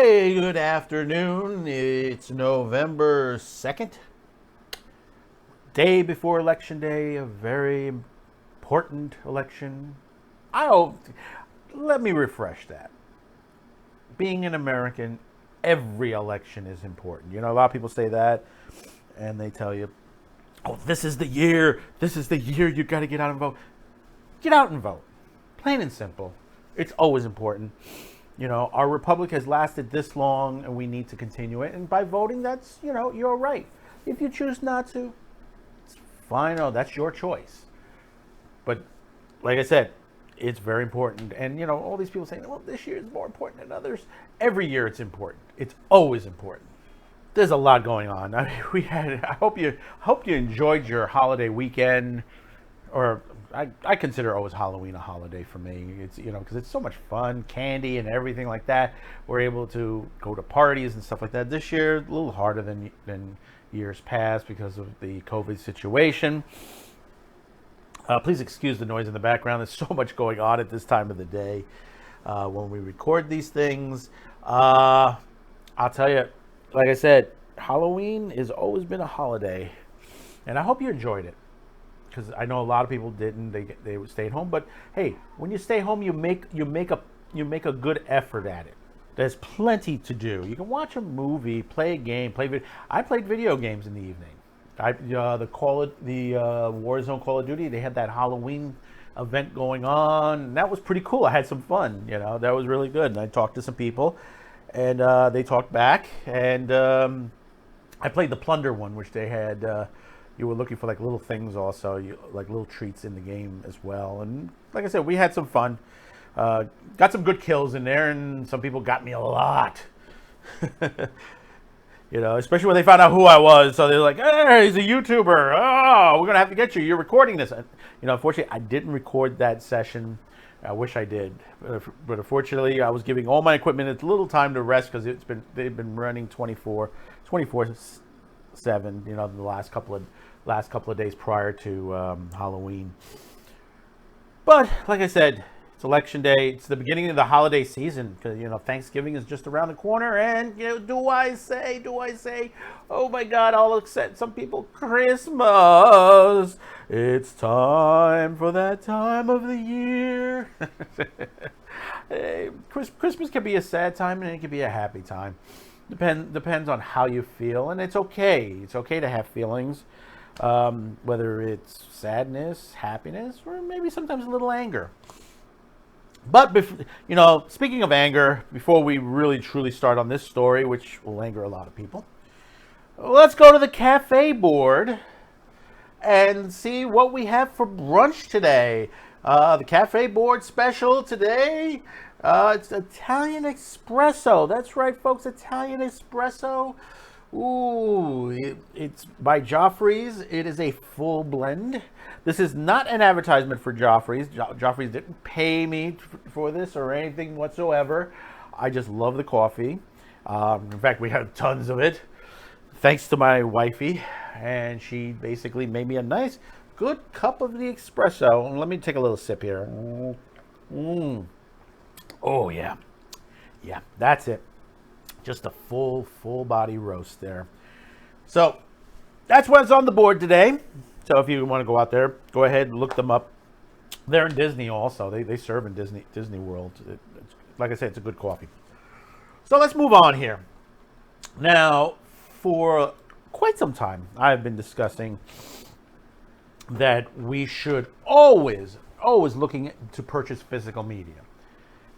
Hey, good afternoon. It's November 2nd, day before Election Day, a very important election. I hope, let me refresh that. Being an American, every election is important. You know, a lot of people say that, and they tell you, oh, this is the year you got to get out and vote. Get out and vote. Plain and simple. It's always important. You know, our republic has lasted this long and we need to continue it. And by voting, that's, you know, you're right. If you choose not to, it's fine. Oh, that's your choice. But like I said, it's very important. And, you know, all these people saying, well, this year is more important than others. Every year it's important. It's always important. There's a lot going on. I mean, I hope you enjoyed your holiday weekend, or I consider always Halloween a holiday for me. It's, you know, because it's so much fun, candy and everything like that. We're able to go to parties and stuff like that. This year, a little harder than years past because of the COVID situation. Please excuse the noise in the background. There's so much going on at this time of the day when we record these things. I'll tell you, like I said, Halloween has always been a holiday, and I hope you enjoyed it. Because I know a lot of people didn't. They stayed home. But hey, when you stay home, you make a good effort at it. There's plenty to do. You can watch a movie, play a game, I played video games in the evening. The Warzone Call of Duty. They had that Halloween event going on, and that was pretty cool. I had some fun. You know, that was really good. And I talked to some people, and they talked back. And I played the Plunder one, which they had. You were looking for like little things also, like little treats in the game as well. And like I said, we had some fun. Got some good kills in there, and some people got me a lot. You know, especially when they found out who I was. So they're like, hey, he's a YouTuber. Oh, we're going to have to get you. You're recording this. And, you know, unfortunately, I didn't record that session. I wish I did. But unfortunately, I was giving all my equipment a little time to rest because they've been running 24/7, you know, the last couple of days prior to Halloween. But like I said, it's election day. It's the beginning of the holiday season because, you know, Thanksgiving is just around the corner. And, you know, do I say, oh my God, I'll accept some people, Christmas. It's time for that time of the year. Hey, Christmas can be a sad time and it can be a happy time. Depends on how you feel, and it's okay. It's okay to have feelings, whether it's sadness, happiness, or maybe sometimes a little anger. But you know, speaking of anger, before we really truly start on this story, which will anger a lot of people, let's go to the cafe board and see what we have for brunch today. The cafe board special today. It's Italian espresso. That's right, folks. Italian espresso. Ooh, it's by Joffrey's. It is a full blend. This is not an advertisement for Joffrey's. Joffrey's didn't pay me for this or anything whatsoever. I just love the coffee. In fact, we have tons of it. Thanks to my wifey. And she basically made me a nice, good cup of the espresso. And let me take a little sip here. Oh, yeah. Yeah, that's it. Just a full body roast there. So that's what's on the board today. So if you want to go out there, go ahead and look them up. They're in Disney also. They serve in Disney World. Like I said, it's a good coffee. So let's move on here. Now, for quite some time, I've been discussing that we should always looking to purchase physical media.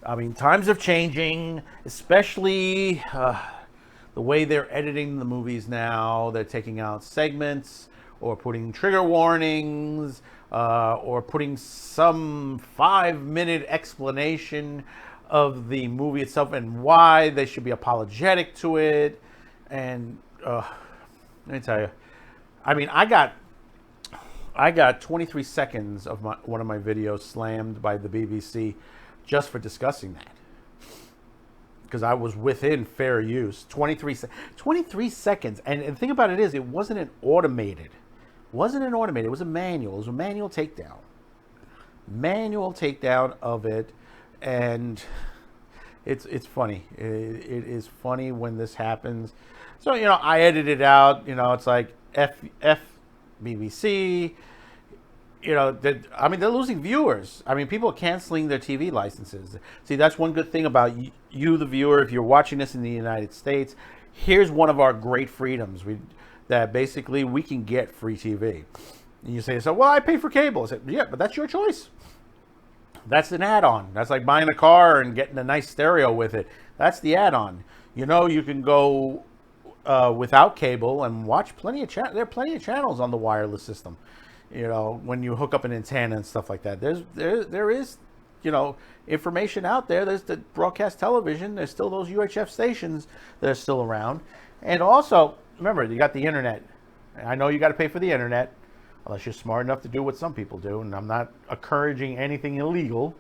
I mean, times are changing, especially the way they're editing the movies now. They're taking out segments or putting trigger warnings or putting some 5-minute explanation of the movie itself and why they should be apologetic to it. And let me tell you, I mean, I got 23 seconds of one of my videos slammed by the BBC just for discussing that, because I was within fair use. 23 seconds. And the thing about it is, it wasn't an automated. It was a manual. It was a manual takedown of it. And It's funny. It is funny when this happens. So I edit it out. It's like F BBC. They're losing viewers. People are canceling their TV licenses. See, that's one good thing about you, the viewer. If you're watching this in the United States, here's one of our great freedoms. That basically we can get free TV. And you say, so, well, I pay for cable. I say, yeah, but that's your choice. That's an add-on. That's like buying a car and getting a nice stereo with it. That's the add-on. You can go without cable and watch plenty of channels. There are plenty of channels on the wireless system. When you hook up an antenna and stuff like that, there is information out there. There's the broadcast television. There's still those UHF stations that are still around. And also, remember, you got the internet. I know you got to pay for the internet, unless you're smart enough to do what some people do. And I'm not encouraging anything illegal,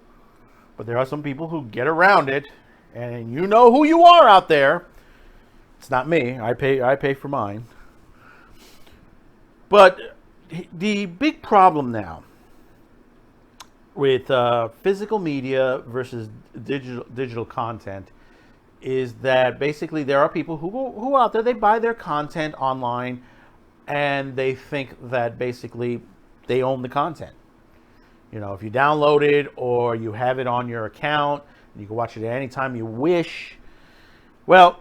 but there are some people who get around it. And you know who you are out there. It's not me. I pay for mine. But the big problem now with physical media versus digital content is that basically there are people who out there, they buy their content online and they think that basically they own the content. If you download it or you have it on your account, you can watch it at any time you wish. Well,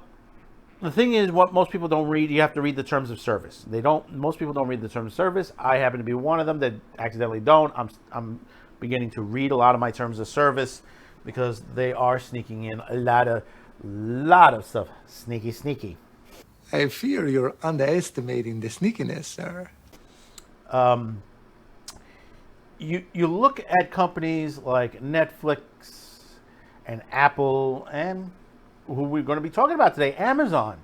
the thing is, what most people don't read, you have to read the terms of service. Most people don't read the terms of service. I happen to be one of them that accidentally don't. I'm beginning to read a lot of my terms of service because they are sneaking in a lot of stuff. Sneaky. I fear you're underestimating the sneakiness, sir. You look at companies like Netflix and Apple and who we're going to be talking about today, Amazon.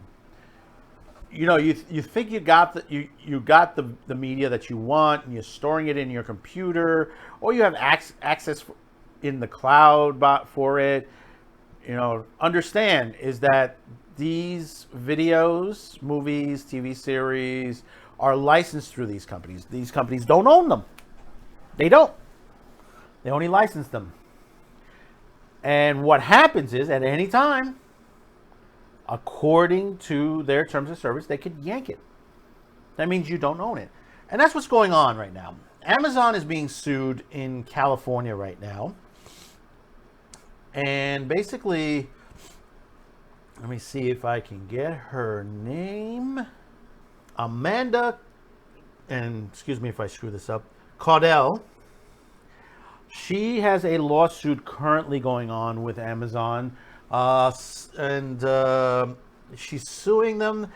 You think you got the media that you want, and you're storing it in your computer, or you have access in the cloud for it. Understand is that these videos, movies, TV series are licensed through these companies. These companies don't own them. They don't. They only license them. And what happens is, at any time, according to their terms of service, they could yank it. That means you don't own it. And that's what's going on right now. Amazon is being sued in California right now. And basically, let me see if I can get her name. Amanda, and excuse me if I screw this up, Caudell. She has a lawsuit currently going on with Amazon. And she's suing them.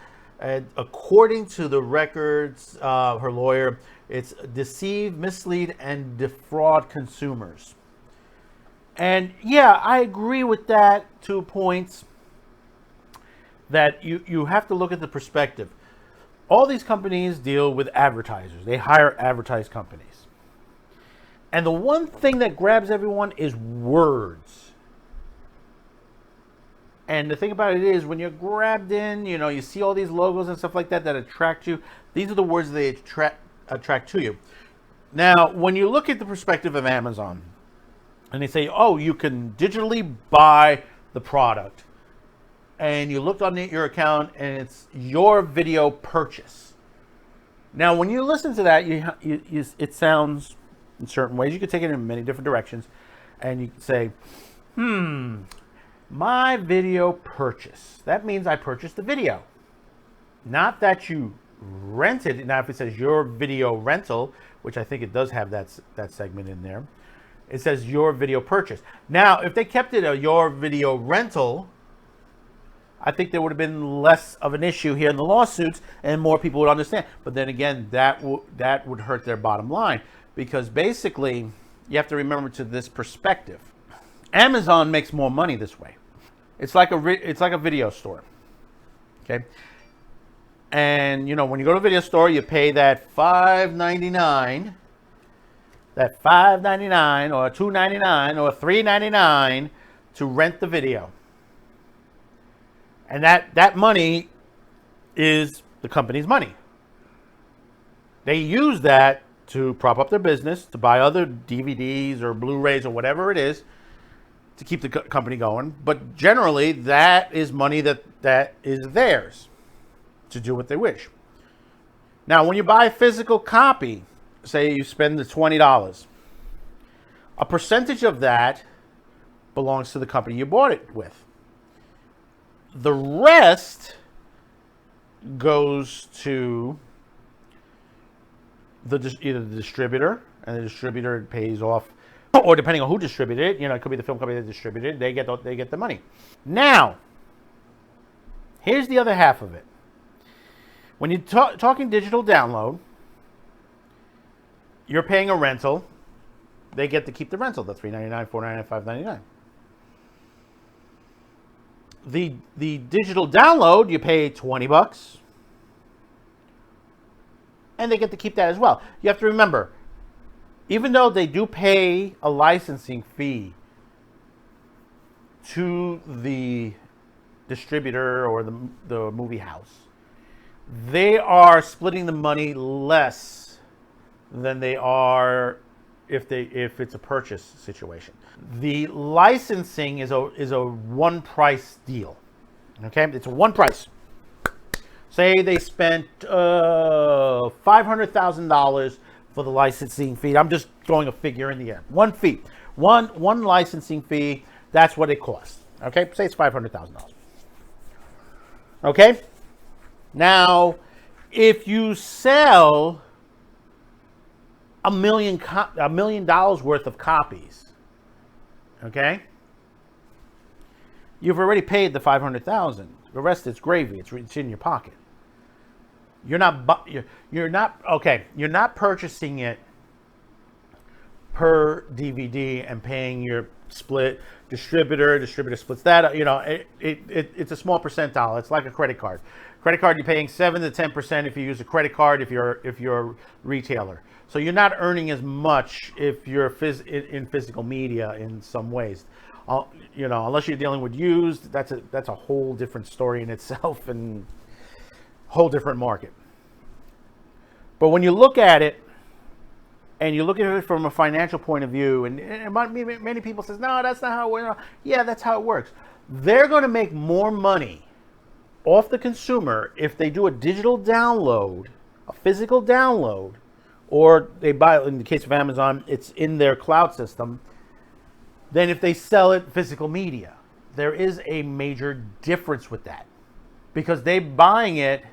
According to the records, her lawyer, it's deceive, mislead, and defraud consumers. And yeah, I agree with that 2 points. That you have to look at the perspective. All these companies deal with advertisers. They hire advertised companies. And the one thing that grabs everyone is words. And the thing about it is, when you're grabbed in, you see all these logos and stuff like that attract you. These are the words they attract to you. Now, when you look at the perspective of Amazon, and they say, oh, you can digitally buy the product. And you look on your account, and it's your video purchase. Now, when you listen to that, it sounds in certain ways. You could take it in many different directions. And you could say, my video purchase. That means I purchased the video. Not that you rented. Now, if it says your video rental, which I think it does have that segment in there, it says your video purchase. Now, if they kept it a your video rental, I think there would have been less of an issue here in the lawsuits and more people would understand. But then again, that would hurt their bottom line, because basically you have to remember to this perspective. Amazon makes more money this way. It's like a video store. Okay? And when you go to a video store, you pay that $5.99, or $2.99 or $3.99 to rent the video. And that money is the company's money. They use that to prop up their business, to buy other DVDs or Blu-rays or whatever it is. to keep the company going. But generally, that is money that is theirs to do what they wish. Now, when you buy a physical copy, say you spend the $20, a percentage of that belongs to the company you bought it with. The rest goes to either the distributor, and the distributor pays off, or depending on who distributed it, it could be the film company that distributed it. They get the money. Now, here's the other half of it. When you're talking digital download, you're paying a rental. They get to keep the rental, the $3.99, $4.99, $5.99. The digital download, you pay $20, and they get to keep that as well. You have to remember, even though they do pay a licensing fee to the distributor or the movie house, they are splitting the money less than they are if it's a purchase situation. The licensing is a one price deal. Okay, it's a one price. Say they spent $500,000 for the licensing fee. I'm just throwing a figure in the air. One fee, one licensing fee. That's what it costs. Okay, say it's $500,000. Okay. Now, if you sell $1 million worth of copies, okay, you've already paid the $500,000. The rest is gravy. It's in your pocket. You're not purchasing it per DVD and paying your split distributor. Distributor splits that. It's a small percentile. It's like a credit card. Credit card, you're paying 7 to 10% if you use a credit card. If you're a retailer, so you're not earning as much if you're in physical media in some ways. Unless you're dealing with used, that's a whole different story in itself and whole different market. But when you look at it, and you look at it from a financial point of view, and many people says, no, that's not how it works. Yeah, that's how it works. They're going to make more money off the consumer if they do a digital download, a physical download, or they buy it, in the case of Amazon, it's in their cloud system, than if they sell it physical media. There is a major difference with that, because they buying it,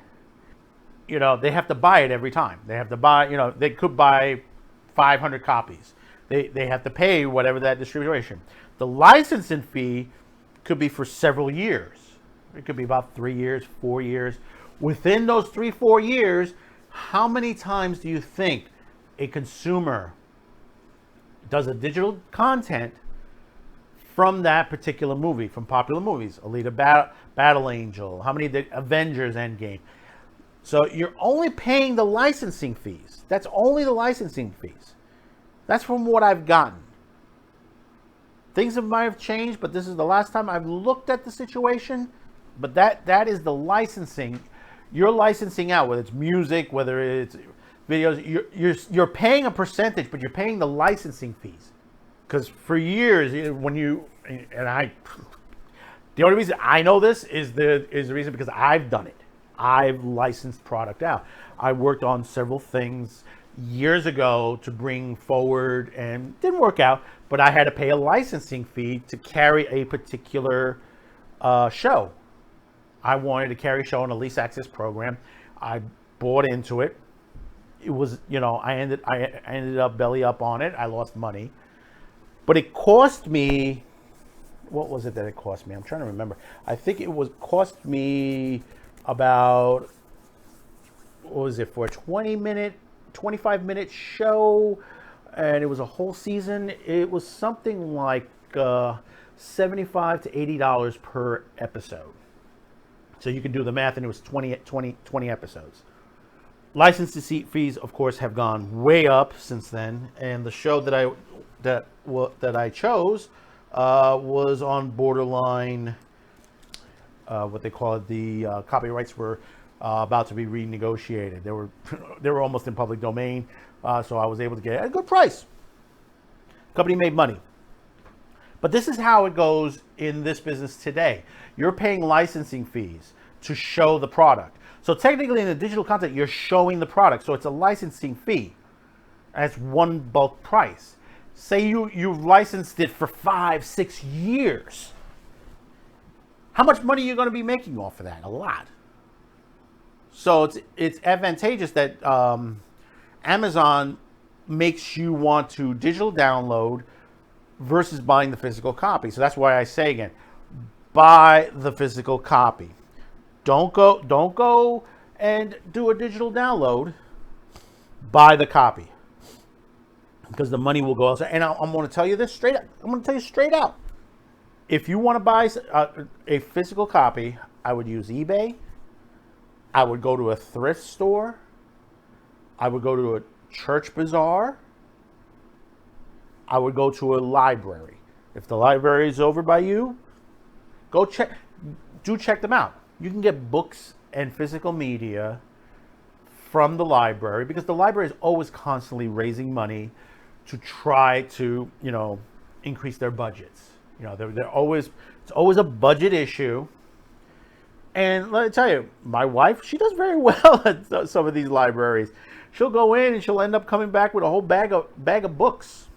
they have to buy it every time. They have to buy, they could buy 500 copies. They have to pay whatever that distribution. The licensing fee could be for several years. It could be about 3 years, 4 years. Within those 3-4 years, how many times do you think a consumer does a digital content from that particular movie, from popular movies? Alita Battle Angel, how many did Avengers Endgame? So you're only paying the licensing fees. That's only the licensing fees. That's from what I've gotten. Things might have changed, but this is the last time I've looked at the situation. But that is the licensing. You're licensing out, whether it's music, whether it's videos. You're paying a percentage, but you're paying the licensing fees. Because for years, the only reason I know this is the reason because I've done it. I've licensed product out. I worked on several things years ago to bring forward, and didn't work out, but I had to pay a licensing fee to carry a particular show. I wanted to carry a show on a lease access program. I bought into it. It was, I ended up belly up on it. I lost money, but it cost me. What was it that it cost me? I'm trying to remember. I think it cost me about, what was it, for a 25-minute show, and it was a whole season. It was something like $75 to $80 per episode. So you can do the math, and it was 20 episodes. License fees, of course, have gone way up since then, and the show that I chose was on borderline. What they call it, the copyrights were about to be renegotiated. They were almost in public domain, so I was able to get a good price. Company made money, But this is how it goes in this business today. You're paying licensing fees to show the product. So technically in the digital content, you're showing the product. So it's a licensing fee. And it's one bulk price. Say you've licensed it for 5-6 years. How much money are you going to be making off of that? A lot. So it's advantageous that Amazon makes you want to digital download versus buying the physical copy. So that's why I say again, buy the physical copy. Don't go and do a digital download. Buy the copy, because the money will go elsewhere. And I'm going to tell you this straight up. I'm going to tell you straight out. If you want to buy a physical copy, I would use eBay. I would go to a thrift store. I would go to a church bazaar. I would go to a library. If the library is over by you, go check. Do check them out. You can get books and physical media from the library, because the library is always constantly raising money to try to, increase their budgets. They're always, it's always a budget issue. And let me tell you, my wife, she does very well at some of these libraries. She'll go in and she'll end up coming back with a whole bag of books.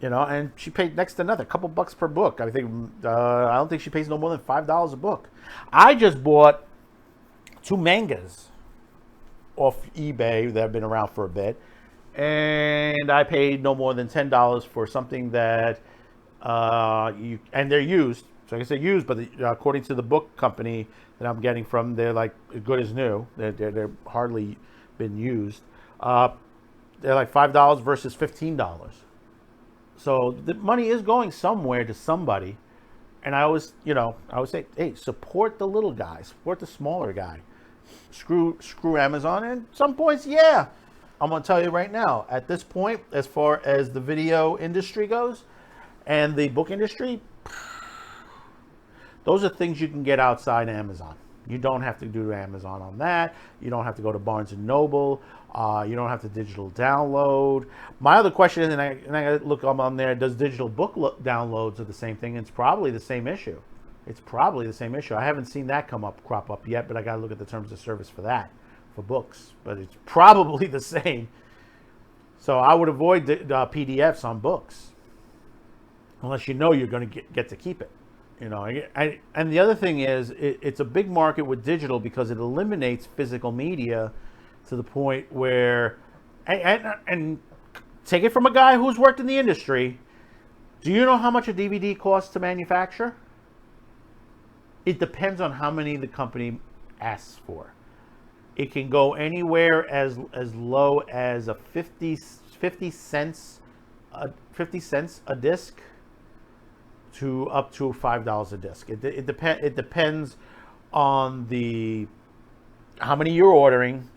And she paid next to nothing, a couple bucks per book. I don't think she pays no more than $5 a book. I just bought 2 mangas off eBay that have been around for a bit, and I paid no more than $10 for something that and they're used. So I can say used, but according to the book company that I'm getting from, they're like as good as new. They're hardly been used. They're like $5 versus $15. So the money is going somewhere to somebody. And I always say, hey, support the little guy, support the smaller guy. Screw Amazon. And at some points, yeah, I'm going to tell you right now, at this point, as far as the video industry goes and the book industry, those are things you can get outside Amazon. You don't have to do Amazon on that. You don't have to go to Barnes & Noble. You don't have to digital download. My other question is, and I look on there, does digital book downloads are the same thing? It's probably the same issue. I haven't seen that crop up yet, but I got to look at the terms of service for that, for books. But it's probably the same. So I would avoid the PDFs on books, unless you're going to get to keep it. And the other thing is, it's a big market with digital because it eliminates physical media to the point where, and take it from a guy who's worked in the industry. Do you know how much a DVD costs to manufacture? It depends on how many the company asks for. It can go anywhere as low as a 50 cents a disc to up to $5 a disc. It depends on how many you're ordering,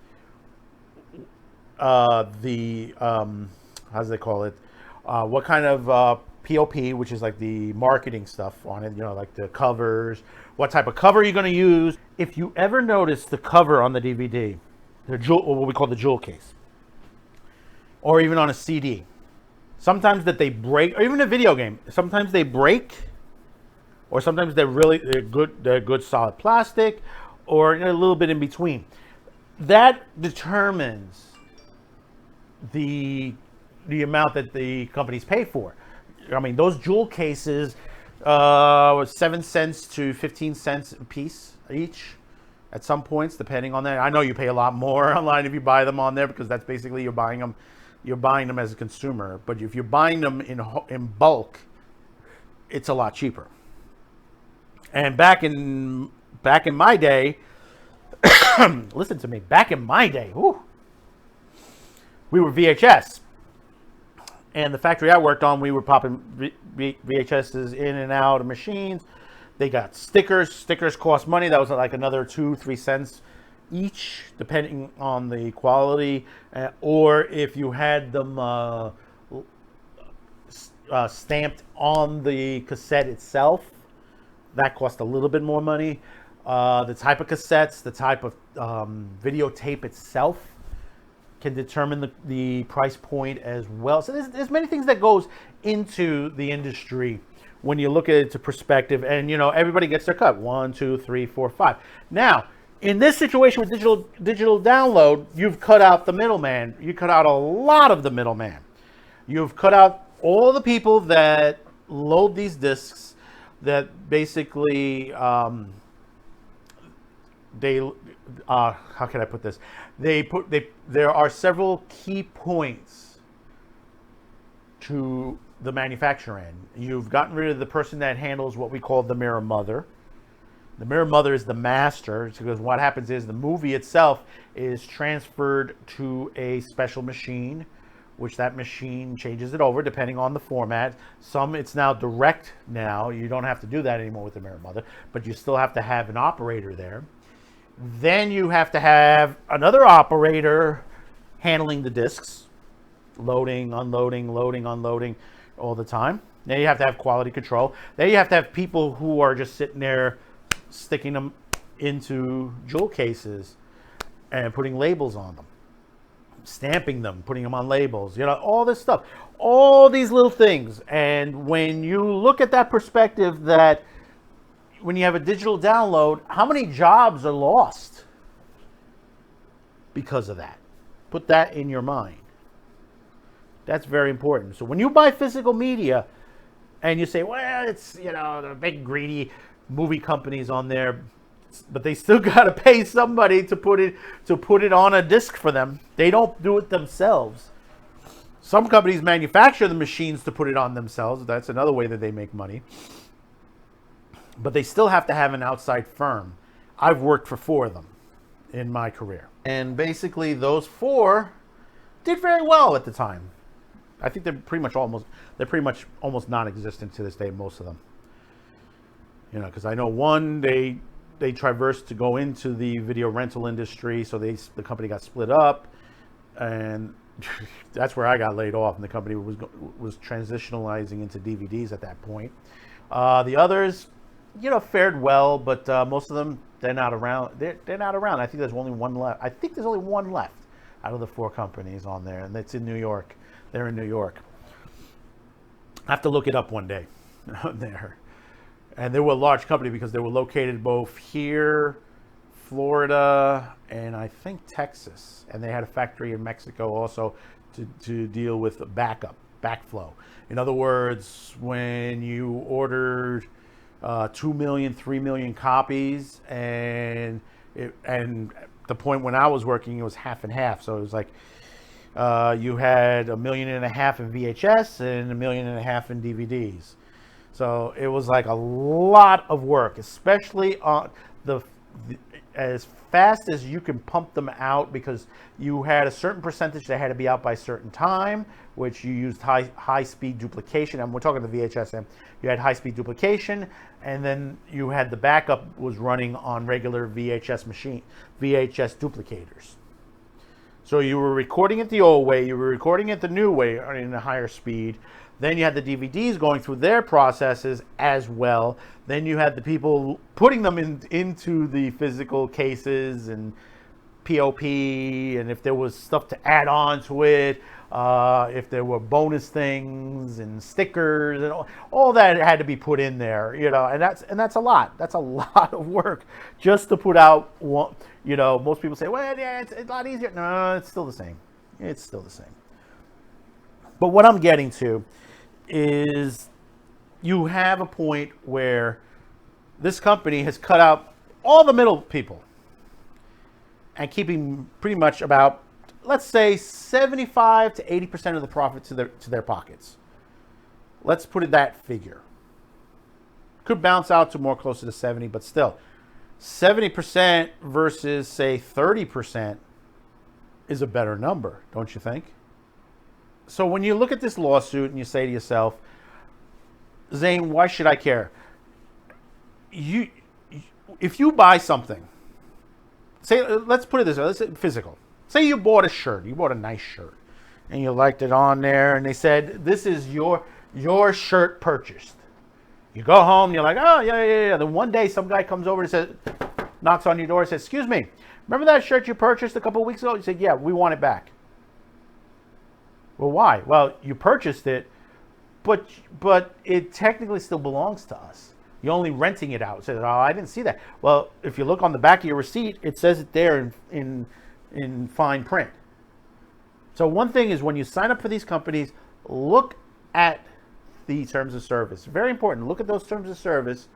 how does they call it? What kind of POP, which is like the marketing stuff on it, like the covers, what type of cover you're going to use. If you ever notice the cover on the DVD, what we call the jewel case, or even on a CD, sometimes that they break, or even a video game, sometimes they break, or sometimes they're good solid plastic, or a little bit in between. That determines the amount that the companies pay for. I mean, those jewel cases, 7 cents to 15 cents a piece each at some points, depending on that. I know you pay a lot more online if you buy them on there, because that's basically you're buying them as a consumer. But if you're buying them in bulk, it's a lot cheaper. And back in my day, listen to me, back in my day, we were VHS. And the factory I worked on, we were popping VHSs in and out of machines. They got stickers. Stickers cost money. That was like another 2-3 cents each, depending on the quality. Or if you had them stamped on the cassette itself, that cost a little bit more money. The type of cassettes, the type of videotape itself, can determine the price point as well. So there's many things that goes into the industry when you look at it to perspective, and everybody gets their cut. 1, 2, 3, 4, 5. Now, in this situation with digital download, you've cut out the middleman. You cut out a lot of the middleman. You've cut out all the people that load these discs, that basically how can I put this? There are several key points to the manufacturer end. You've gotten rid of the person that handles what we call the mirror mother. The mirror mother is the master, because what happens is the movie itself is transferred to a special machine, which that machine changes it over depending on the format. Some, it's now direct now. You don't have to do that anymore with the mirror mother, but you still have to have an operator there. Then you have to have another operator handling the discs, loading, unloading, loading, unloading all the time. Then you have to have quality control. Then you have to have people who are just sitting there sticking them into jewel cases and putting labels on them, stamping them, putting them on labels, all this stuff, all these little things. And when you look at that perspective, that when you have a digital download, how many jobs are lost because of that? Put that in your mind. That's very important. So when you buy physical media and you say, well, it's, the big greedy movie companies on there, but they still got to pay somebody to put it on a disc for them. They don't do it themselves. Some companies manufacture the machines to put it on themselves. That's another way that they make money. But they still have to have an outside firm. I've worked for 4 of them in my career. And basically those 4 did very well at the time. I think they're pretty much almost non-existent to this day, most of them. Because I know one, they traversed to go into the video rental industry, so the company got split up, and that's where I got laid off, and the company was transitionalizing into DVDs at that point. The others, fared well, but most of them, they're not around. They're not around. I think there's only one left. I think there's only one left out of the 4 companies on there, and it's in New York. They're in New York. I have to look it up one day. There. And they were a large company because they were located both here, Florida, and I think Texas. And they had a factory in Mexico also to deal with backflow. In other words, when you ordered 2 million, 3 million copies, and the point when I was working, it was half and half. So it was like you had 1.5 million in VHS and 1.5 million in DVDs. So it was like a lot of work, especially on as fast as you can pump them out, because you had a certain percentage that had to be out by a certain time, which you used high-speed duplication. And we're talking the VHS, and you had high-speed duplication, and then you had the backup was running on regular VHS duplicators. So you were recording it the old way, you were recording it the new way in a higher speed. Then you had the DVDs going through their processes as well. Then you had the people putting them into the physical cases and POP, and if there was stuff to add on to it, if there were bonus things and stickers and all that had to be put in there, and that's a lot. That's a lot of work just to put out one. Most people say, well, yeah, it's a lot easier. No, it's still the same. It's still the same. But what I'm getting to is you have a point where this company has cut out all the middle people and keeping pretty much about, let's say, 75 to 80% of the profit to their pockets. Let's put it that figure. Could bounce out to more closer to 70, but still 70% versus say 30% is a better number, don't you think? So when you look at this lawsuit and you say to yourself, Zane, why should I care? If you buy something, say, let's put it this way, let's say physical. Say you bought a shirt, you bought a nice shirt, and you liked it on there, and they said, this is your shirt purchased. You go home, you're like, oh, yeah. Then one day some guy comes over and says, knocks on your door and says, excuse me, remember that shirt you purchased a couple of weeks ago? You said, yeah, we want it back. Well, why? Well, you purchased it, but it technically still belongs to us. You're only renting it out. So, oh, I didn't see that. Well, if you look on the back of your receipt, it says it there in fine print. So one thing is when you sign up for these companies, look at the terms of service. Very important. Look at those terms of service,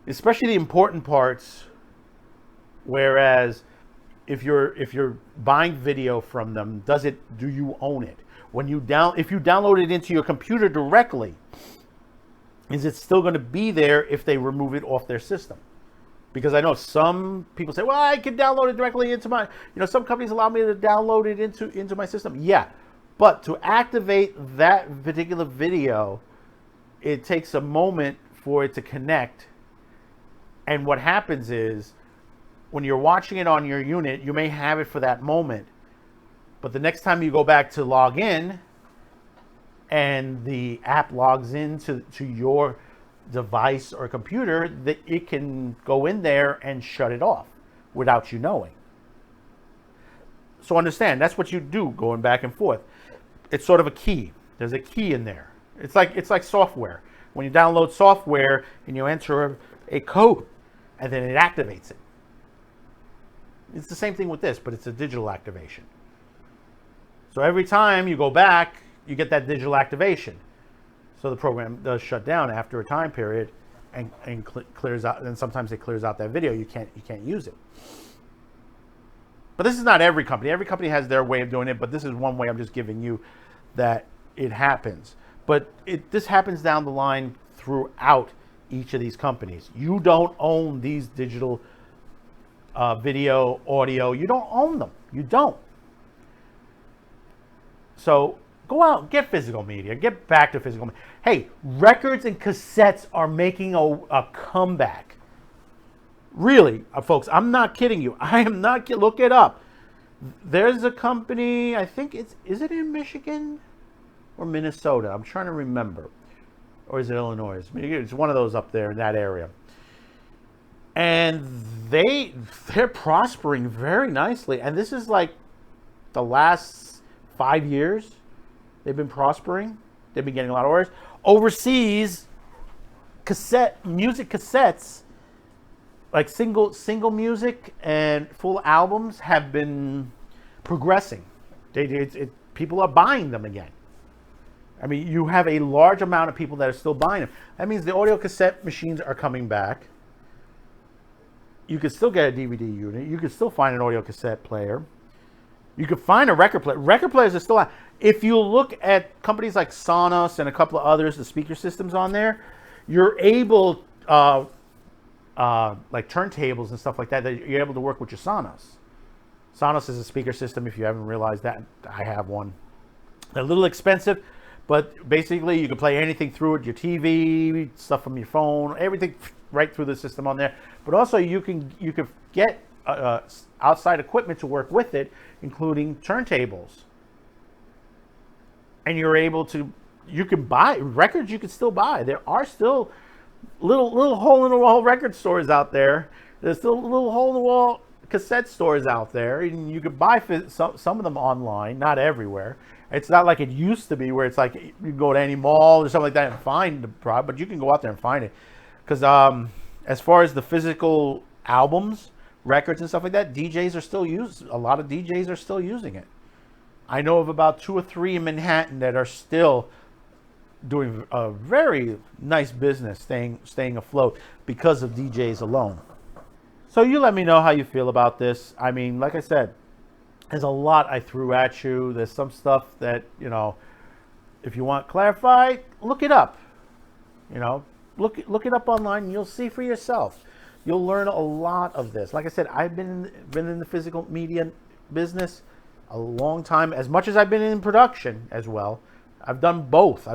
especially the important parts. Whereas if you're buying video from them, do you own it? If you download it into your computer directly, is it still going to be there if they remove it off their system? Because I know some people say, well, I can download it directly into my, some companies allow me to download it into my system. Yeah, but to activate that particular video, it takes a moment for it to connect. And what happens is, when you're watching it on your unit, you may have it for that moment. But the next time you go back to log in, and the app logs into your device or computer, that it can go in there and shut it off without you knowing. So understand, that's what you do going back and forth. It's sort of a key. There's a key in there. It's like software. When you download software and you enter a code and then it activates it. It's the same thing with this, but it's a digital activation. So every time you go back, you get that digital activation. So the program does shut down after a time period and clears out, and sometimes it clears out that video. You can't use it. But this is not every company. Every company has their way of doing it, but this is one way I'm just giving you that it happens. But this happens down the line throughout each of these companies. You don't own these digital video, audio. You don't own them. You don't. So go out, get physical media, get back to physical media. Hey, records and cassettes are making a comeback. Really, folks, I'm not kidding you. I am not kidding. Look it up. There's a company, I think is it in Michigan or Minnesota? I'm trying to remember. Or is it Illinois? It's one of those up there in that area. And they're prospering very nicely. And this is like the last 5 years. They've been prospering. They've been getting a lot of orders. Overseas, music cassettes, like single music and full albums, have been progressing. People are buying them again. I mean, you have a large amount of people that are still buying them. That means the audio cassette machines are coming back. You could still get a DVD unit. You could still find an audio cassette player. You could find a record player. Record players are still out. If you look at companies like Sonos and a couple of others, the speaker systems on there, you're able, like turntables and stuff like that, you're able to work with your Sonos. Sonos is a speaker system, if you haven't realized that. I have one. They're a little expensive, but basically you can play anything through it, your TV, stuff from your phone, everything right through the system on there. But also you can get outside equipment to work with it, including turntables. And you can buy records. You can still buy. There are still little hole in the wall record stores out there. There's still little hole in the wall cassette stores out there, and you can buy some of them online. Not everywhere. It's not like it used to be, where it's like you can go to any mall or something like that and find the product, but you can go out there and find it. Because as far as the physical albums, records and stuff like that, a lot of DJs are still using it. I know of about 2 or 3 in Manhattan that are still doing a very nice business, staying afloat because of DJs alone. So you let me know how you feel about this. I mean, like I said, there's a lot I threw at you. There's some stuff that, if you want clarified, look it up. Look it up online and you'll see for yourself. You'll learn a lot of this. Like I said, I've been in the physical media business a long time, as much as I've been in production as well. I've done both.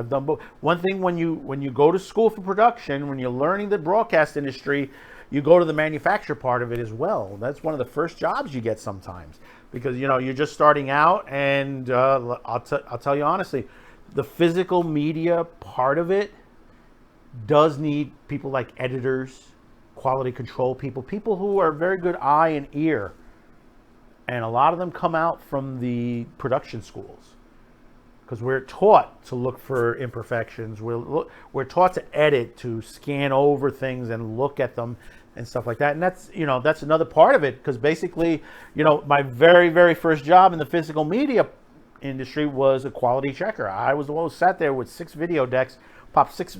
One thing, when you go to school for production, when you're learning the broadcast industry, you go to the manufacture part of it as well. That's one of the first jobs you get sometimes, because you're just starting out. And I'll tell you honestly, the physical media part of it does need people like editors, quality control people who are very good eye and ear. And a lot of them come out from the production schools. because we're taught to look for imperfections. We're taught to edit, to scan over things and look at them and stuff like that. And that's, that's another part of it, because basically, my very, very first job in the physical media industry was a quality checker. I was the one who sat there with 6 video decks, popped 6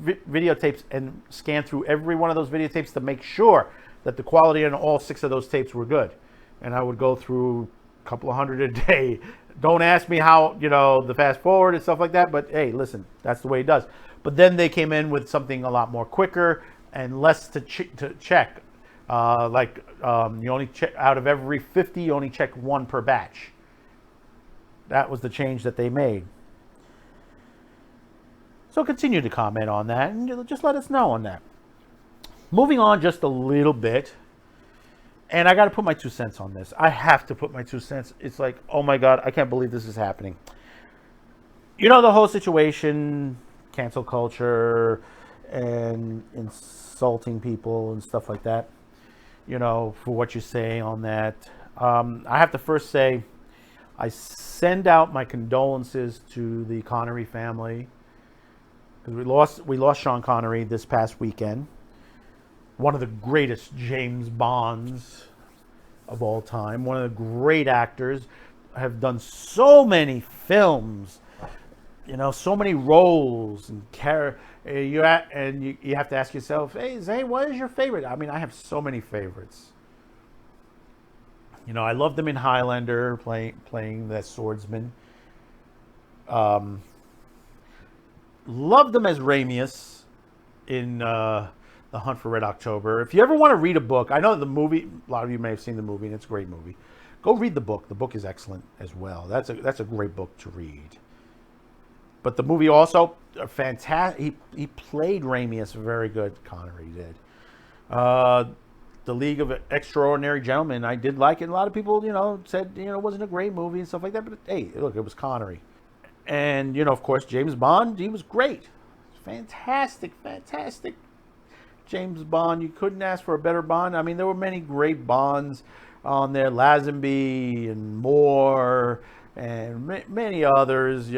videotapes, and scanned through every one of those videotapes to make sure that the quality on all 6 of those tapes were good. And I would go through a couple of hundred a day. Don't ask me how, the fast forward and stuff like that, but hey, listen, that's the way it does. But then they came in with something a lot more quicker and less to check. You only check out of every 50, you only check 1 per batch. That was the change that they made. So continue to comment on that and just let us know on that. Moving on just a little bit, and I got to put my 2 cents on this. I have to put my 2 cents. It's like, oh my God, I can't believe this is happening. The whole situation, cancel culture, and insulting people and stuff like that, for what you say on that. I have to first say, I send out my condolences to the Connery family, because we lost Sean Connery this past weekend. One of the greatest James Bonds of all time. One of the great actors. Have done so many films, so many roles and you have to ask yourself, hey Zane, what is your favorite? I mean, I have so many favorites. I loved him in Highlander, playing that swordsman. Loved him as Ramius in The Hunt for Red October. If you ever want to read a book, I know the movie, a lot of you may have seen the movie, and it's a great movie. Go read the book. The book is excellent as well. That's a great book to read. But the movie also, fantastic. He played Ramius very good. Connery did. The League of Extraordinary Gentlemen, I did like it. And a lot of people, said, it wasn't a great movie and stuff like that. But hey, look, it was Connery. And, of course, James Bond, he was great. Fantastic James Bond. You couldn't ask for a better Bond. I mean, there were many great Bonds on there. Lazenby and Moore and many others,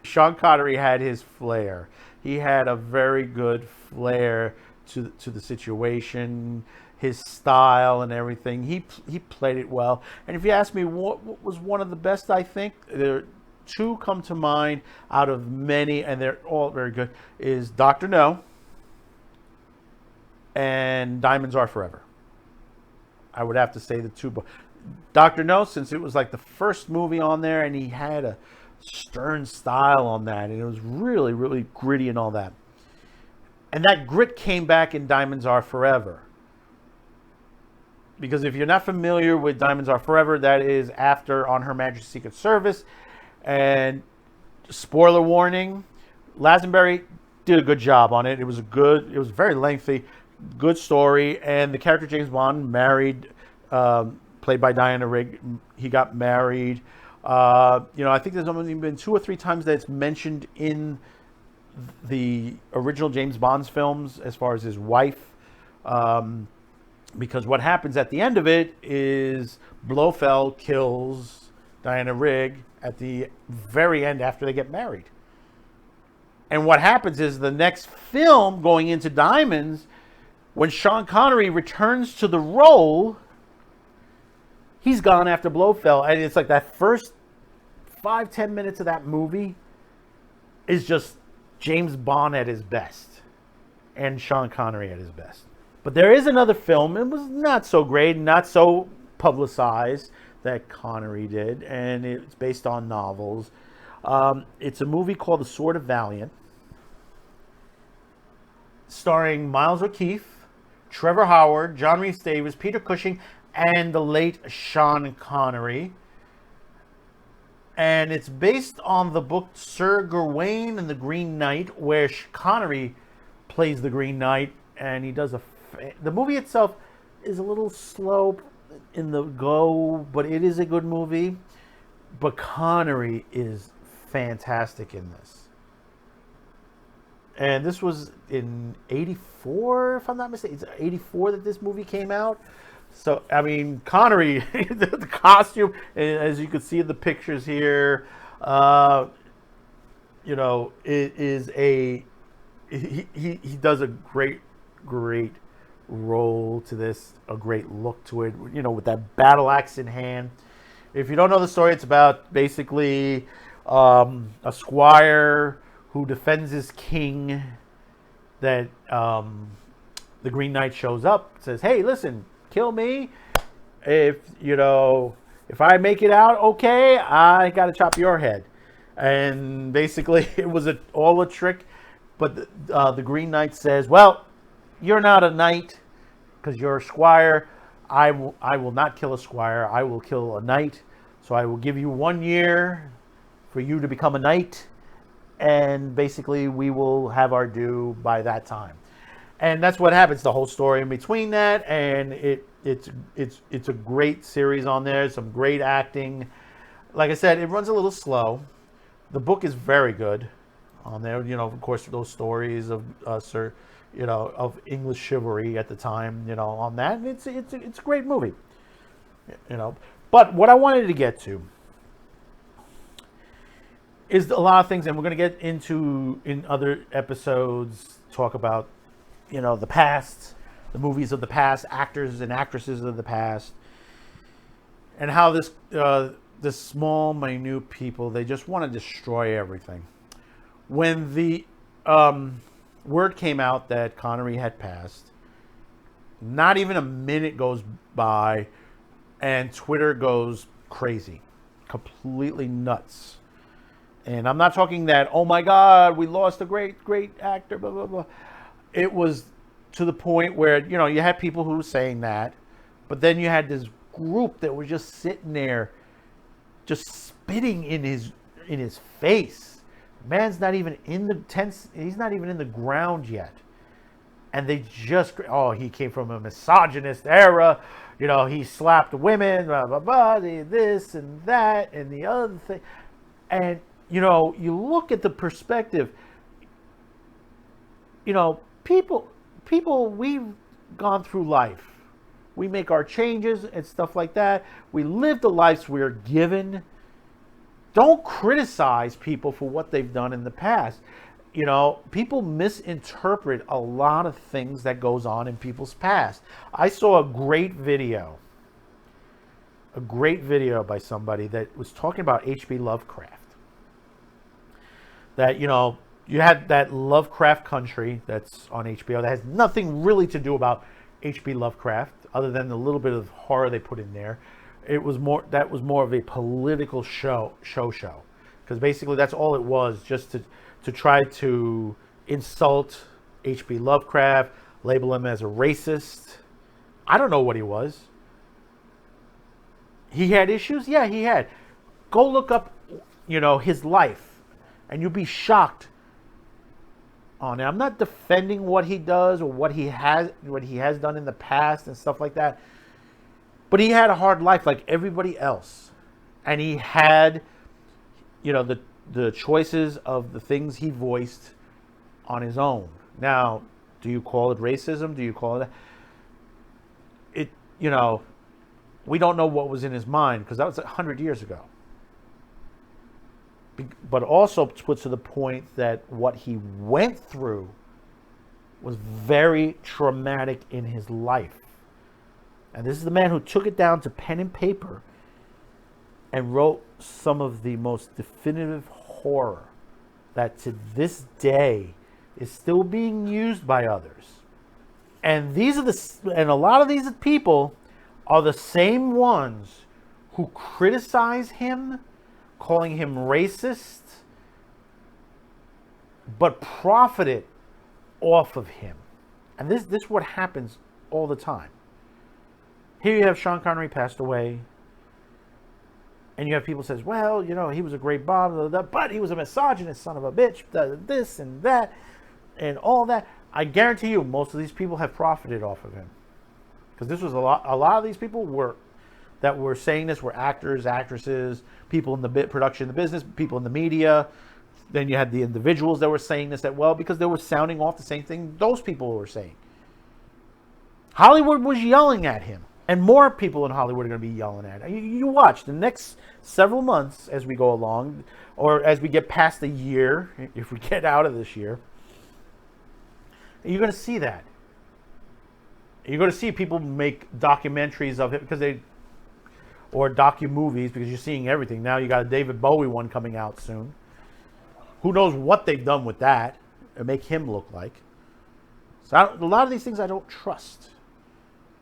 Sean Connery had his flair. He had a very good flair to the situation, his style and everything. He played it well. And if you ask me what was one of the best, I think there 2 come to mind out of many, and they're all very good, is Dr. No and Diamonds Are Forever. I would have to say the 2. Dr. No, since it was like the first movie on there, and he had a stern style on that, and it was really, really gritty and all that. And that grit came back in Diamonds Are Forever. Because if you're not familiar with Diamonds Are Forever, that is after On Her Majesty's Secret Service. And spoiler warning, Lazenby did a good job on it. It was very lengthy, good story. And the character James Bond married, played by Diana Rigg, he got married. I think there's only been 2 or 3 times that it's mentioned in the original James Bond's films as far as his wife. Because what happens at the end of it is Blofeld kills Diana Rigg at the very end after they get married. And what happens is the next film going into Diamonds, when Sean Connery returns to the role, he's gone after Blofeld. And it's like that first 5-10 minutes of that movie is just James Bond at his best and Sean Connery at his best. But there is another film, it was not so great, not so publicized, that Connery did, and it's based on novels. It's a movie called The Sword of Valiant, starring Miles O'Keefe, Trevor Howard, John Rhys Davies, Peter Cushing, and the late Sean Connery. And it's based on the book Sir Gawain and the Green Knight, where Connery plays the Green Knight, and he does the movie itself is a little slow in the go, but it is a good movie. But Connery is fantastic in this. And this was in 84, if I'm not mistaken. It's 84 that this movie came out. So, I mean, Connery, the costume, as you can see in the pictures here, Uh, it is he does a great role to this, a great look to it, with that battle axe in hand. If you don't know the story, it's about basically a squire who defends his king. That the Green Knight shows up, says, "Hey, listen, kill me. If I make it out okay, I got to chop your head." And basically, it was all a trick. But the Green Knight says, "Well, you're not a knight because you're a squire. I will not kill a squire. I will kill a knight. So I will give you 1 year for you to become a knight. And basically, we will have our due by that time." And that's what happens. The whole story in between that, and it's a great series on there. Some great acting. Like I said, it runs a little slow. The book is very good on there. Of course, those stories of of English chivalry at the time. On that, it's a great movie. But what I wanted to get to is a lot of things, and we're going to get into in other episodes. Talk about the past, the movies of the past, actors and actresses of the past, and how this small, minute people, they just want to destroy everything. When the word came out that Connery had passed, not even a minute goes by, and Twitter goes crazy, completely nuts. And I'm not talking that, oh my God, we lost a great actor, blah, blah, blah. It was to the point where, you had people who were saying that, but then you had this group that was just sitting there, just spitting in his face. Man's not even in the tents. He's not even in the ground yet. And they just, he came from a misogynist era. He slapped women, blah, blah, blah, this and that and the other thing. And, you look at the perspective, people, we've gone through life. We make our changes and stuff like that. We live the lives we're given. Don't criticize people for what they've done in the past. People misinterpret a lot of things that goes on in people's past. I saw a great video by somebody that was talking about H.P. Lovecraft. That, you had that Lovecraft Country that's on HBO that has nothing really to do about H.P. Lovecraft other than the little bit of horror they put in there. That was more of a political show because basically that's all it was, just to try to insult H.P. Lovecraft, label him as a racist. I don't know what he was. He had issues? Yeah, he had. Go look up, his life, and you'll be shocked on it. I'm not defending what he does or what he has done in the past and stuff like that. But he had a hard life like everybody else. And he had, the choices of the things he voiced on his own. Now, do you call it racism? Do you call it we don't know what was in his mind because that was 100 years ago. But also puts to the point that what he went through was very traumatic in his life. And this is the man who took it down to pen and paper and wrote some of the most definitive horror that to this day is still being used by others. And a lot of these people are the same ones who criticize him, calling him racist, but profited off of him. And this is what happens all the time. Here you have Sean Connery passed away, and you have people says, well, he was a great Bob, but he was a misogynist son of a bitch, this and that, and all that. I guarantee you, most of these people have profited off of him, because this was a lot of these people that were saying this were actors, actresses, people in the production, the business, people in the media. Then you had the individuals that were saying this because they were sounding off the same thing those people were saying. Hollywood was yelling at him. And more people in Hollywood are going to be yelling at it. You watch the next several months as we go along, or as we get past the year, if we get out of this year, you're going to see that. You're going to see people make documentaries of it or docu-movies, because you're seeing everything. Now you got a David Bowie one coming out soon. Who knows what they've done with that and make him look like. So a lot of these things I don't trust.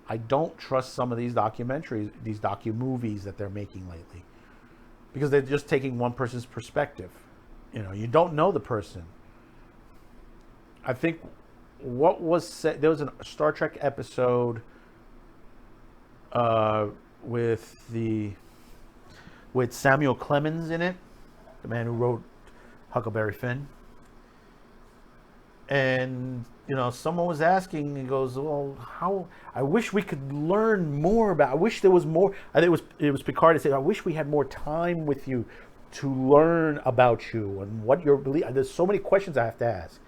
I don't trust some of these documentaries, these docu-movies that they're making lately, because they're just taking one person's perspective. You don't know the person. I think what was said, there was a Star Trek episode with Samuel Clemens in it, the man who wrote Huckleberry Finn. And someone was asking, he goes, well, how, I wish we could learn more about, I wish there was more, I think it was Picard that said, I wish we had more time with you to learn about you and what your belief, there's so many questions I have to ask.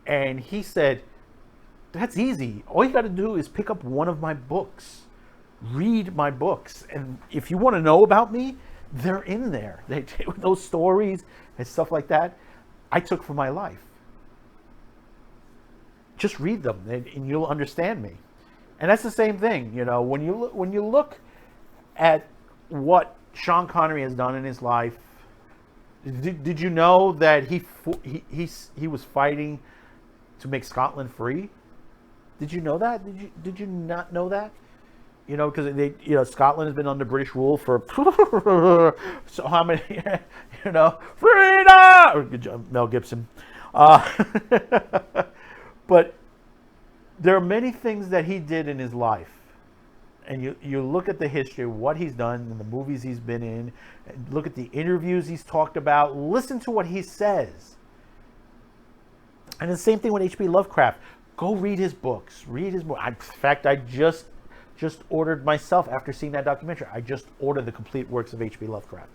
And he said, that's easy. All you got to do is pick up one of my books, read my books. And if you want to know about me, they're in there. Those stories and stuff like that, I took from my life. Just read them and you'll understand me. And that's the same thing, when you look at what Sean Connery has done in his life. Did you know that he was fighting to make Scotland free? Did you know that? Did you not know that? Because Scotland has been under British rule for so how many? Freedom. Good job, Mel Gibson. But there are many things that he did in his life. And you look at the history of what he's done and the movies he's been in, and look at the interviews he's talked about, listen to what he says. And the same thing with H.P. Lovecraft. Go read his books. In fact, I just ordered myself, after seeing that documentary, I just ordered the complete works of H.P. Lovecraft.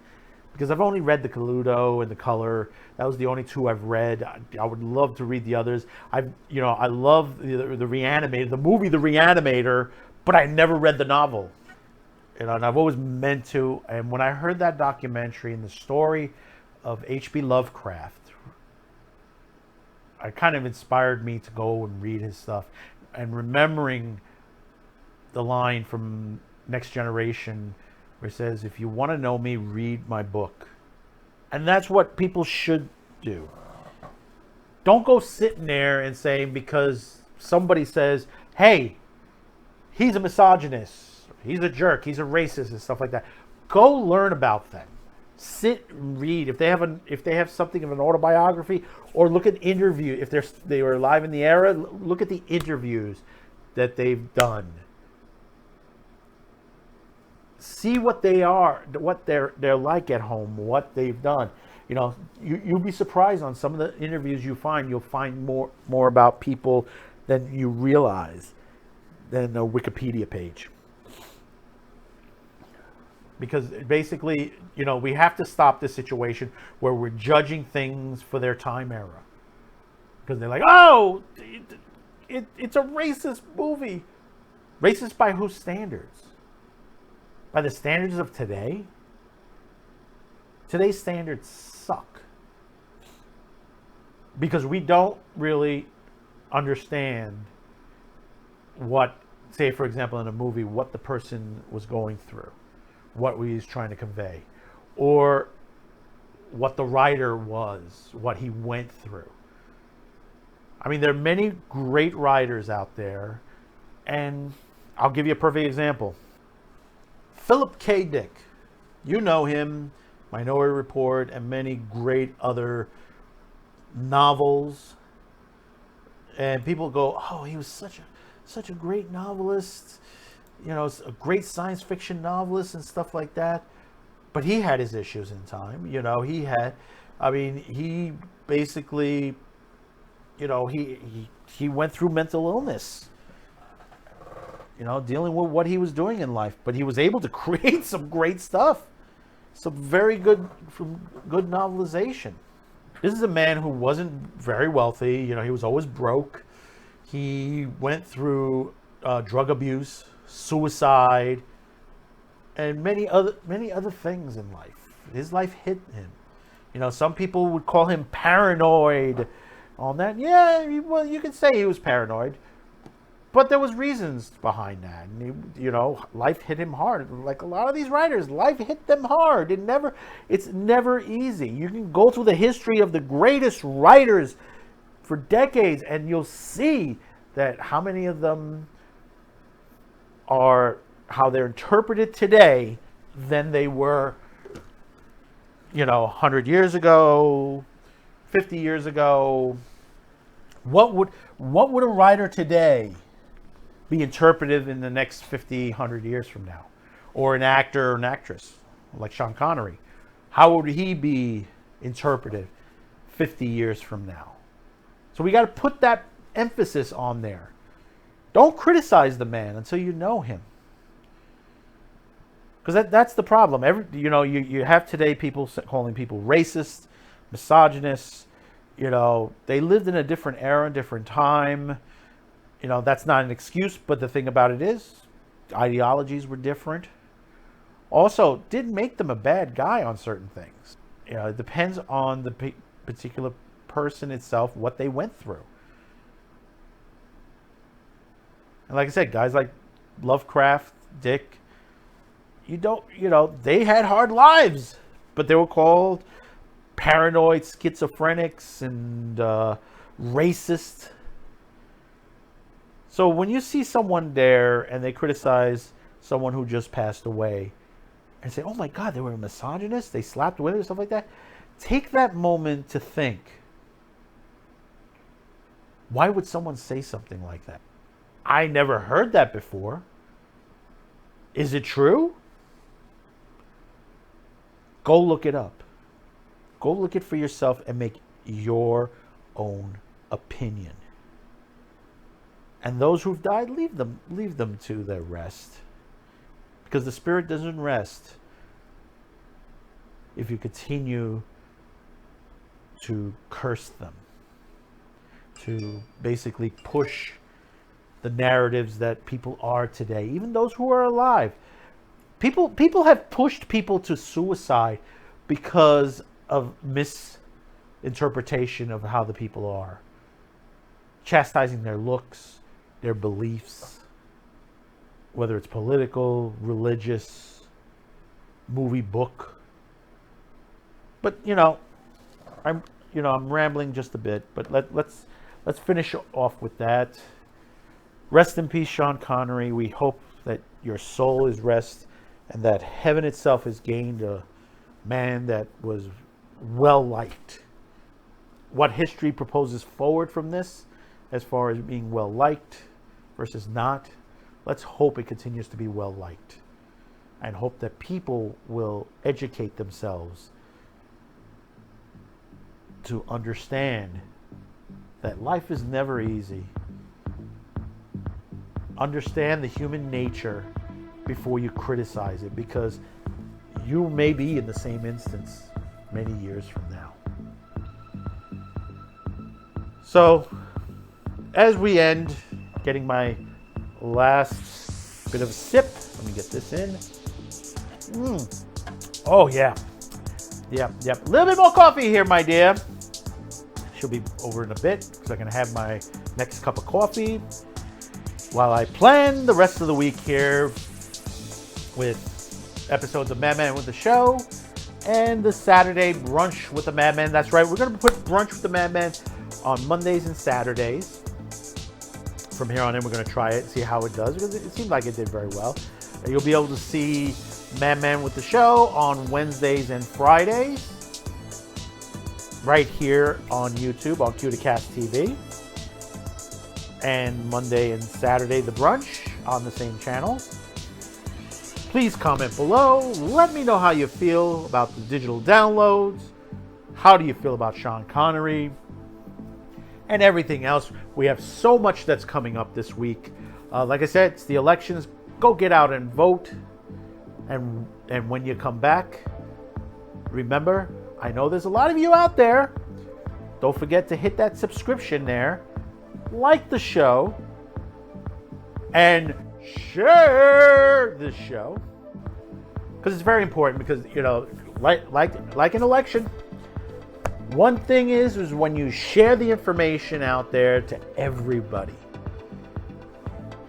Because I've only read The Coluto and The Color. That was the only two I've read. I would love to read the others. I love the Reanimator, the movie The Reanimator, but I never read the novel. And I've always meant to. And when I heard that documentary and the story of H.P. Lovecraft, it kind of inspired me to go and read his stuff. And remembering the line from Next Generation, where it says, if you want to know me, read my book. And that's what people should do. Don't go sitting there and saying, because somebody says, hey, he's a misogynist, he's a jerk, he's a racist, and stuff like that. Go learn about them. Sit and read. If they have something of an autobiography, or look at interview. If they were alive in the era, look at the interviews that they've done. See what they are, what they're like at home, what they've done. You'll be surprised on some of the interviews you find. You'll find more about people than you realize than a Wikipedia page. Because basically, we have to stop this situation where we're judging things for their time era. Because they're like, oh, it's a racist movie. Racist by whose standards? By the standards of today? Today's standards suck. Because we don't really understand what, say for example in a movie, what the person was going through. What he's trying to convey. Or what the writer was, what he went through. I mean, there are many great writers out there. And I'll give you a perfect example. Philip K. Dick, you know him, Minority Report, and many great other novels. And people go, oh, he was such a great novelist, a great science fiction novelist and stuff like that. But he had his issues in time. He basically, he went through mental illness. Dealing with what he was doing in life. But he was able to create some great stuff. Some very good novelization. This is a man who wasn't very wealthy. He was always broke. He went through drug abuse suicide, and many other things in life. His life hit him. You know, some people would call him paranoid on that. Yeah, well, you could say he was paranoid, but there was reasons behind that. And he, you know, life hit him hard. Like a lot of these writers, life hit them hard. It's never easy. You can go through the history of the greatest writers for decades, and you'll see that how many of them are how they're interpreted today than they were, you know, 100 years ago, 50 years ago. What would a writer today be interpreted in the next 50, 100 years from now? Or an actor or an actress like Sean Connery, how would he be interpreted 50 years from now? So we got to put that emphasis on there. Don't criticize the man until you know him. Because that's the problem. You have today people calling people racist, misogynists. You know, they lived in a different era, different time. You know, that's not an excuse, but the thing about it is, ideologies were different. Also, didn't make them a bad guy on certain things. You know, it depends on the particular person itself, what they went through. And like I said, guys like Lovecraft, Dick, they had hard lives, but they were called paranoid, schizophrenics, and racist. So when you see someone there and they criticize someone who just passed away and say, oh my God, they were a misogynist, they slapped women and stuff like that, take that moment to think, why would someone say something like that? I never heard that before. Is it true? Go look it up. Go look it for yourself and make your own opinion. And those who've died, leave them to their rest. Because the spirit doesn't rest if you continue to curse them, to basically push the narratives that people are today, even those who are alive. People have pushed people to suicide because of misinterpretation of how the people are, chastising their looks, their beliefs, whether it's political, religious, movie, book. But I'm rambling just a bit. But let's finish off with that. Rest in peace, Sean Connery. We hope that your soul is rest and that heaven itself has gained a man that was well liked. What history proposes forward from this as far as being well liked versus not, let's hope it continues to be well liked and hope that people will educate themselves to understand that life is never easy. Understand the human nature before you criticize it, because you may be in the same instance many years from now. So, as we end, getting my last bit of a sip. Let me get this in. Oh, yeah. Yep. A little bit more coffee here, my dear. She'll be over in a bit because I'm going to have my next cup of coffee while I plan the rest of the week here with episodes of Madman with the Show and the Saturday Brunch with the Madman. That's right. We're going to put Brunch with the Madman on Mondays and Saturdays. From here on in, we're going to try it and see how it does, because it seemed like it did very well. You'll be able to see Madman with the Show on Wednesdays and Fridays right here on YouTube on Q2Cast TV. And Monday and Saturday, The Brunch on the same channel. Please comment below. Let me know how you feel about the digital downloads. How do you feel about Sean Connery? And everything else. We have so much that's coming up this week. Like I said, it's the elections. Go get out and vote. And when you come back, remember, I know there's a lot of you out there. Don't forget to hit that subscription there. Like the show. And share this show, because it's very important. Because like an election, one thing is when you share the information out there to everybody,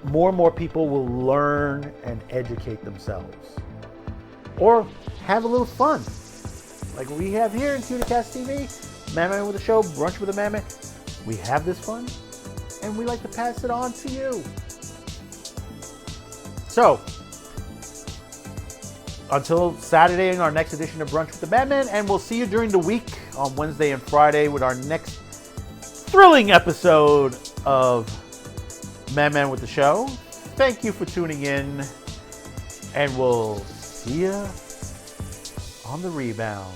more and more people will learn and educate themselves, or have a little fun, like we have here in CuniCast TV, Man with a Show, Brunch with a Man. We have this fun, and we like to pass it on to you. So, until Saturday in our next edition of Brunch with the Madman, and we'll see you during the week on Wednesday and Friday with our next thrilling episode of Man with the Show. Thank you for tuning in, and we'll see you on the rebound.